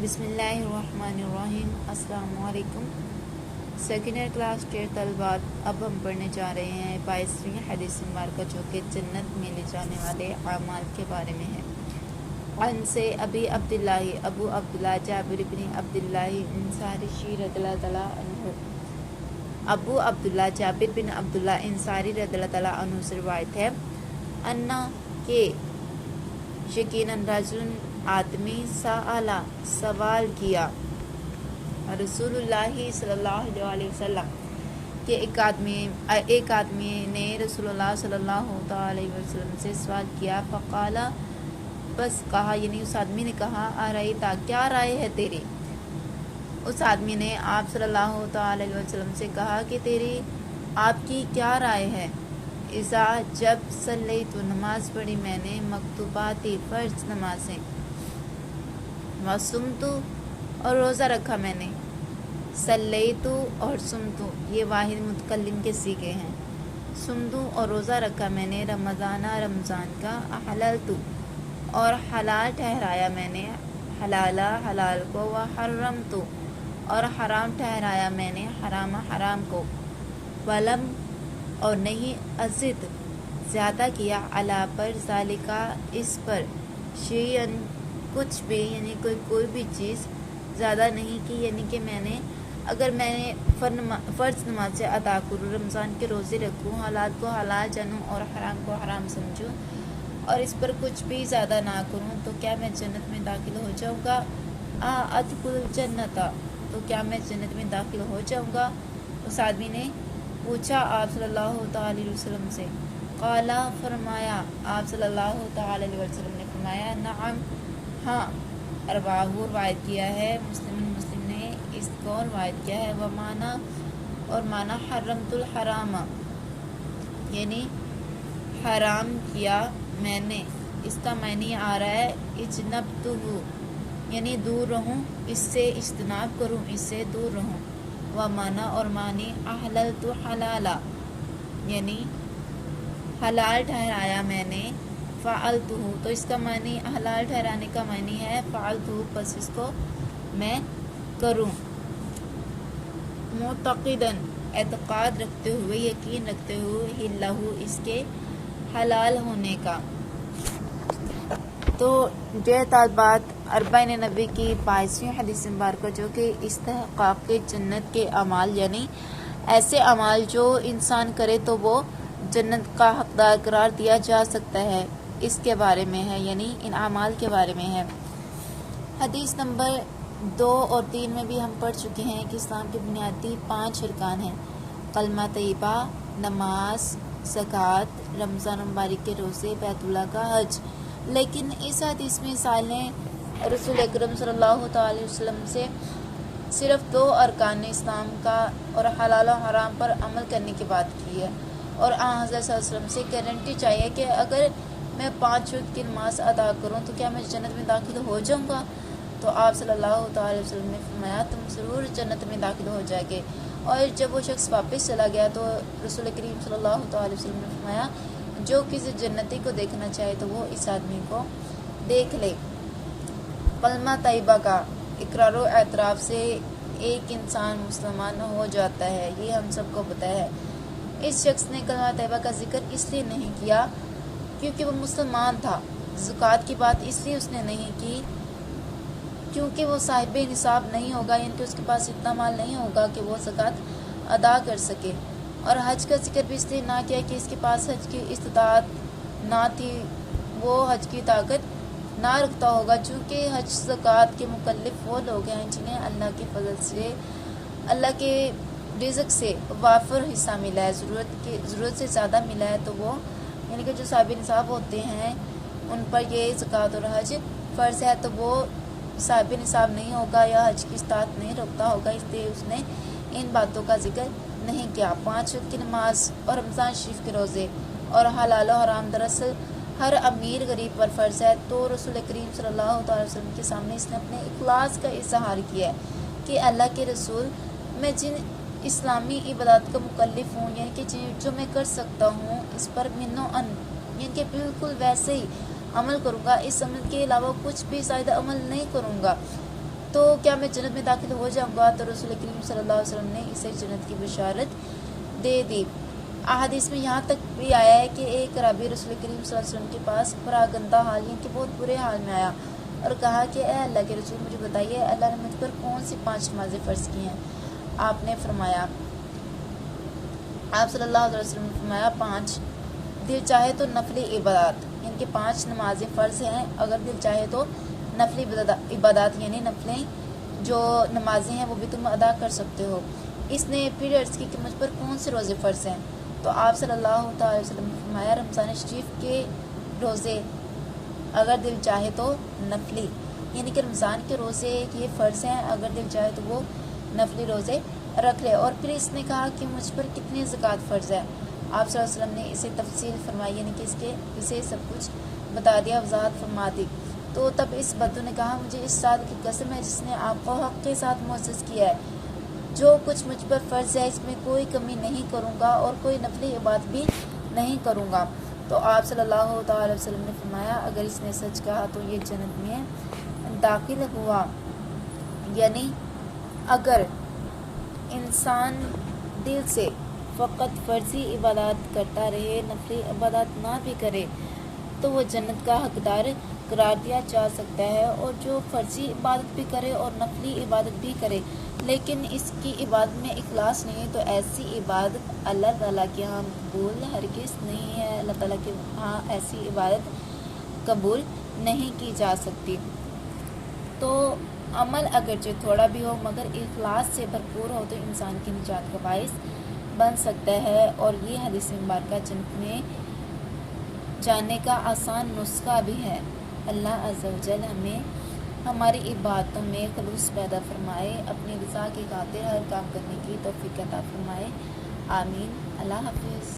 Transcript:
بسم اللہ الرحمن الرحیم۔ السلام علیکم۔ سیکنڈ ایئر کلاس 10 طلبات، اب ہم پڑھنے جا رہے ہیں 22ویں حدیث مبارکہ جو کہ جنت میں لے جانے والے اعمال کے بارے میں ہے۔ عن سے ابو عبداللہ جابر بن عبداللہ انصاری رضی اللہ تعالیٰ عنہ، ابو عبداللہ جابر بن عبداللہ انصاری رضی اللہ تعالیٰ عنہ سے روایت ہے، انا کہ یقیناً رجل آدمی سألا سوال کیا رسول اللہ صلی اللہ علیہ وسلم کہ ایک آدمی نے رسول اللہ صلی اللہ علیہ وسلم سے سوال کیا، فقالا بس کہا، یعنی اس آدمی نے کہا، ارائیتا کیا رائے ہے تیری؟ اس آدمی نے آپ صلی اللہ علیہ وسلم سے کہا کہ آپ کی کیا رائے ہے؟ اذا جب صلیت نماز پڑھی میں نے، مکتوباتی فرض نمازیں، وصمت اور روزہ رکھا میں نے، صلیت اور سمت یہ واحد متکلم کے صیغے ہیں، سمت اور روزہ رکھا میں نے، رمضان کا، احللت اور حلال ٹھہرایا میں نے، حلال کو، وحرمت اور حرام ٹھہرایا میں نے، حرام کو، ولم اور نہیں ازد زیادہ کیا، علی پر، ذالکا اس پر، شیئن کچھ بھی، یعنی کوئی بھی چیز زیادہ نہیں کی، یعنی کہ اگر میں نے فرض نمازیں ادا کروں، رمضان کے روزے رکھوں، حلال کو حلال جانوں اور حرام کو حرام سمجھوں اور اس پر کچھ بھی زیادہ نہ کروں، تو کیا میں جنت میں داخل ہو جاؤں گا؟ ادخل الجنت، تو کیا میں جنت میں داخل ہو جاؤں گا؟ اس آدمی نے پوچھا آپ صلی اللہ تعالی علیہ وسلم سے، قالا فرمایا، آپ صلی اللہ تعالی علیہ وسلم نے فرمایا، نعم ہاں، ارواہ روایت کیا ہے، مسلم نے اس کو روایت کیا ہے، ومانا اور مانا حرمت الحرام، یعنی حرام کیا میں نے، اس کا معنی آ رہا ہے اجنبتہ، یعنی دور رہوں اس سے، اجتناب کروں اس سے، دور رہوں، ومانا اور معنی احللت حلالا، یعنی حلال ٹھہرایا میں نے، فعلتہ تو اس کا معنی، حلال ٹھہرانے کا معنی ہے فعلتہ، پس اس کو میں کروں، معتقداً اعتقاد رکھتے ہوئے، یقین رکھتے ہوئے، لہو اس کے حلال ہونے کا۔ تو یہ طالبات اربعین نبی کی 22ویں حدیث مبارکہ جو کہ استحقاق جنت کے اعمال، یعنی ایسے اعمال جو انسان کرے تو وہ جنت کا حقدار قرار دیا جا سکتا ہے، اس کے بارے میں ہے، یعنی ان اعمال کے بارے میں ہے۔ حدیث نمبر 2 اور 3 میں بھی ہم پڑھ چکے ہیں کہ اسلام کے بنیادی 5 ارکان ہیں، کلمہ طیبہ، نماز، زکوٰۃ، رمضان مبارک کے روزے، بیت اللہ کا حج۔ لیکن اس حدیث میں سائلیں رسول اکرم صلی اللہ تعالی وسلم سے صرف 2 ارکان اسلام کا اور حلال و حرام پر عمل کرنے کی بات کی ہے، اور حضرت صلی اللہ علیہ وسلم سے گارنٹی چاہیے کہ اگر میں 5 وقت کی نماز ادا کروں تو کیا میں جنت میں داخل ہو جاؤں گا؟ تو آپ صلی اللہ تعالی وسلم نے فرمایا، تم ضرور جنت میں داخل ہو جائے گے۔ اور جب وہ شخص واپس چلا گیا تو رسول کریم صلی اللہ تعالی وسلم نے فرمایا، جو کسی جنتی کو دیکھنا چاہے تو وہ اس آدمی کو دیکھ لے۔ کلمہ طیبہ کا اقرار و اعتراف سے ایک انسان مسلمان ہو جاتا ہے، یہ ہم سب کو پتہ ہے۔ اس شخص نے کلمہ طیبہ کا ذکر اس لیے نہیں کیا کیونکہ وہ مسلمان تھا، زکوٰۃ کی بات اس لیے اس نے نہیں کی کیونکہ وہ صاحب نصاب نہیں ہوگا، یعنی کہ اس کے پاس اتنا مال نہیں ہوگا کہ وہ زکوٰۃ ادا کر سکے، اور حج کا ذکر بھی اس لیے نہ کیا کہ اس کے پاس حج کی استطاعت نہ تھی، وہ حج کی طاقت نہ رکھتا ہوگا، چونکہ حج زکوٰۃ کے مکلف وہ لوگ ہیں جنہیں اللہ کے فضل سے، اللہ کے رزق سے وافر حصہ ملا ہے، ضرورت سے زیادہ ملا ہے، تو وہ یعنی کہ جو صاحب نصاب ہوتے ہیں ان پر یہ زکوٰۃ اور حج فرض ہے، تو وہ صاحب نصاب نہیں ہوگا یا حج کی استطاعت نہیں رکھتا ہوگا، اس لیے اس نے ان باتوں کا ذکر نہیں کیا۔ 5 وقت کی نماز اور رمضان شریف کے روزے اور حلال و حرام دراصل ہر امیر غریب پر فرض ہے، تو رسول کریم صلی اللہ تعالی وسلم کے سامنے اس نے اپنے اخلاص کا اظہار کیا ہے کہ اللہ کے رسول، میں جن اسلامی عبادات کا مکلف ہوں، یعنی کہ جو میں کر سکتا ہوں اس پر یعنی کہ بالکل ویسے ہی عمل کروں گا، اس عمل کے علاوہ کچھ بھی زائد عمل نہیں کروں گا، تو کیا میں جنت میں داخل ہو جاؤں گا؟ تو رسول کریم صلی اللہ علیہ وسلم نے اسے جنت کی بشارت دے دی۔ احادیث میں یہاں تک بھی آیا ہے کہ ایک رابی رسول کریم صلی اللہ علیہ وسلم کے پاس بڑا گندہ حال یعنی کہ بہت برے حال میں آیا اور کہا کہ اے اللہ کے رسول، مجھے بتائیے اللہ نے مجھ پر کون سی 5 نمازیں فرض کی ہیں؟ آپ صلی اللہ علیہ وسلم نے فرمایا 5 دل چاہے تو نفلی عبادات، یعنی کہ 5 نمازیں فرض ہیں، اگر دل چاہے تو نفلی عبادات یعنی نفلیں جو نمازیں ہیں وہ بھی تم ادا کر سکتے ہو۔ اس نے پھر عرض کی کہ مجھ پر کون سے روزے فرض ہیں؟ تو آپ صلی اللہ علیہ وسلم نے فرمایا رمضان شریف کے روزے اگر دل چاہے تو نفلی، یعنی کہ رمضان کے روزے یہ فرض ہیں، اگر دل چاہے تو وہ نفلی روزے رکھ لے۔ اور پھر اس نے کہا کہ مجھ پر کتنی زکوٰۃ فرض ہے؟ آپ صلی اللہ علیہ وسلم نے اسے تفصیل فرمائی، یعنی کہ اسے سب کچھ بتا دیا، وضاحت فرما دی۔ تو تب اس بدو نے کہا مجھے اس ذات کی قسم ہے جس نے آپ کو حق کے ساتھ معزز کیا ہے، جو کچھ مجھ پر فرض ہے اس میں کوئی کمی نہیں کروں گا اور کوئی نفلی عبادت بھی نہیں کروں گا۔ تو آپ صلی اللہ تعالی وسلم نے فرمایا اگر اس نے سچ کہا تو یہ جنت میں داخل ہوا، یعنی اگر انسان دل سے فقط فرضی عبادات کرتا رہے، نفلی عبادات نہ بھی کرے، تو وہ جنت کا حقدار قرار دیا جا سکتا ہے۔ اور جو فرضی عبادت بھی کرے اور نفلی عبادت بھی کرے لیکن اس کی عبادت میں اخلاص نہیں تو ایسی عبادت اللہ تعالیٰ کے ہاں قبول ہرگز نہیں ہے، اللہ تعالیٰ کے ہاں ایسی عبادت قبول نہیں کی جا سکتی۔ تو عمل اگرچہ تھوڑا بھی ہو مگر اخلاص سے بھرپور ہو تو انسان کی نجات کا باعث بن سکتا ہے۔ اور یہ حدیث مبارکہ جنت میں جانے کا آسان نسخہ بھی ہے۔ اللہ عز و جل ہمیں ہماری عبادتوں میں خلوص پیدا فرمائے، اپنی رضا کی خاطر ہر کام کرنے کی توفیق عطا فرمائے، آمین۔ اللہ حافظ۔